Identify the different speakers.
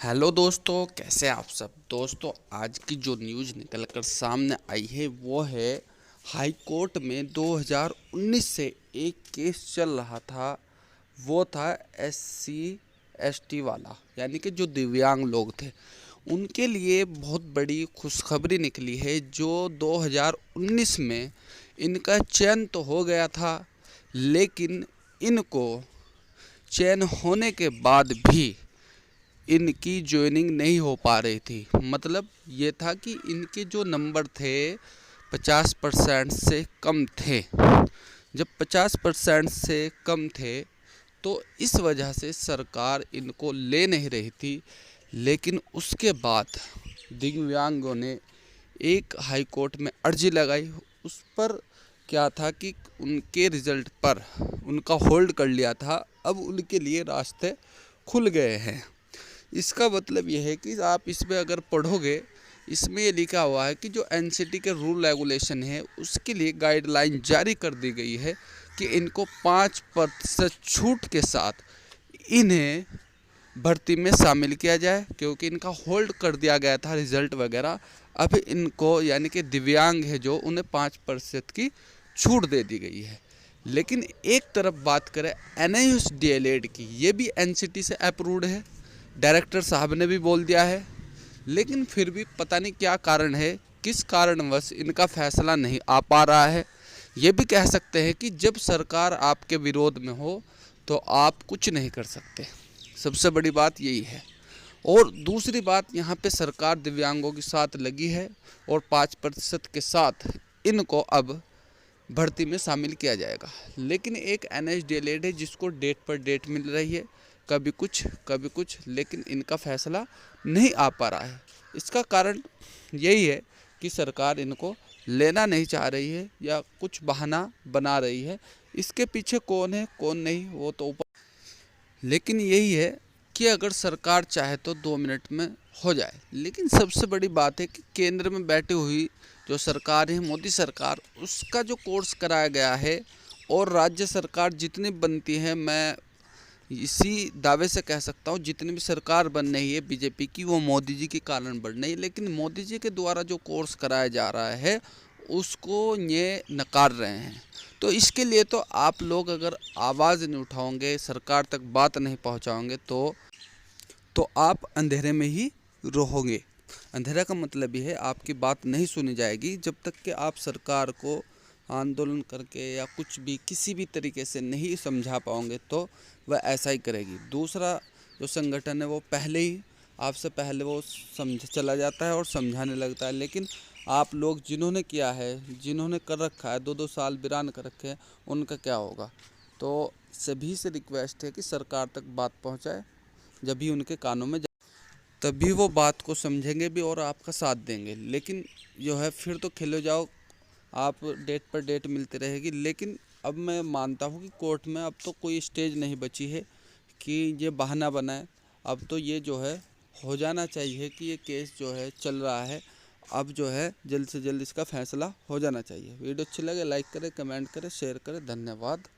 Speaker 1: Hello दोस्तों, कैसे आप सब। दोस्तों, आज की जो न्यूज़ निकल कर सामने आई है वो है हाई कोर्ट में 2019 से एक केस चल रहा था। वो था एससी एसटी वाला, यानी कि जो दिव्यांग लोग थे उनके लिए बहुत बड़ी खुशखबरी निकली है। जो 2019 में इनका चयन तो हो गया था, लेकिन इनको चयन होने के बाद भी इनकी जॉइनिंग नहीं हो पा रही थी। मतलब ये था कि इनके जो नंबर थे 50% से कम थे। जब 50% से कम थे तो इस वजह से सरकार इनको ले नहीं रही थी। लेकिन उसके बाद दिव्यांगों ने एक हाई कोर्ट में अर्जी लगाई। उस पर क्या था कि उनके रिज़ल्ट पर उनका होल्ड कर लिया था। अब उनके लिए रास्ते खुल गए हैं। इसका मतलब ये है कि आप इसमें अगर पढ़ोगे, इसमें ये लिखा हुआ है कि जो एनसीटी के रूल रेगुलेशन है उसके लिए गाइडलाइन जारी कर दी गई है कि इनको 5% छूट के साथ इन्हें भर्ती में शामिल किया जाए, क्योंकि इनका होल्ड कर दिया गया था रिज़ल्ट वगैरह। अब इनको यानी कि दिव्यांग है जो, उन्हें 5% की छूट दे दी गई है। लेकिन एक तरफ बात करें एनआईयूएस डीएलएड की, ये भी एनसीटी से अप्रूव्ड है, डायरेक्टर साहब ने भी बोल दिया है। लेकिन फिर भी पता नहीं क्या कारण है, किस कारणवश इनका फैसला नहीं आ पा रहा है। ये भी कह सकते हैं कि जब सरकार आपके विरोध में हो तो आप कुछ नहीं कर सकते। सबसे बड़ी बात यही है। और दूसरी बात, यहाँ पे सरकार दिव्यांगों के साथ लगी है और 5% के साथ इनको अब भर्ती में शामिल किया जाएगा। लेकिन एक एनएचडीएलएड है जिसको डेट पर डेट मिल रही है, कभी कुछ, लेकिन इनका फैसला नहीं आ पा रहा है। इसका कारण यही है कि सरकार इनको लेना नहीं चाह रही है या कुछ बहाना बना रही है। इसके पीछे कौन है कौन नहीं वो तो ऊपर, लेकिन यही है कि अगर सरकार चाहे तो 2 मिनट में हो जाए। लेकिन सबसे बड़ी बात है कि केंद्र में बैठी हुई जो सरकार है, मोदी सरकार, उसका जो कोर्स कराया गया है, और राज्य सरकार जितनी बनती है, मैं इसी दावे से कह सकता हूँ जितनी भी सरकार बन रही है बीजेपी की, वो मोदी जी के कारण बढ़ रही है। लेकिन मोदी जी के द्वारा जो कोर्स कराया जा रहा है उसको ये नकार रहे हैं। तो इसके लिए तो आप लोग अगर आवाज़ नहीं उठाओगे, सरकार तक बात नहीं पहुँचाओगे, तो आप अंधेरे में ही रहोगे। अंधेरा का मतलब ये है आपकी बात नहीं सुनी जाएगी जब तक कि आप सरकार को आंदोलन करके या कुछ भी किसी भी तरीके से नहीं समझा पाओगे, तो वह ऐसा ही करेगी। दूसरा जो संगठन है वो आपसे पहले वो समझ चला जाता है और समझाने लगता है। लेकिन आप लोग जिन्होंने किया है, जिन्होंने कर रखा है, 2-2 साल वीरान कर रखे हैं, उनका क्या होगा। तो सभी से रिक्वेस्ट है कि सरकार तक बात पहुंचाए। जब भी उनके कानों में तभी वो बात को समझेंगे भी और आपका साथ देंगे। लेकिन जो है फिर तो खेलो जाओ, आप डेट पर डेट मिलती रहेगी। लेकिन अब मैं मानता हूँ कि कोर्ट में अब तो कोई स्टेज नहीं बची है कि ये बहाना बनाए। अब तो ये जो है हो जाना चाहिए कि ये केस जो है चल रहा है, अब जो है जल्द से जल्द इसका फैसला हो जाना चाहिए। वीडियो अच्छी लगे लाइक करें, कमेंट करें, शेयर करें। धन्यवाद।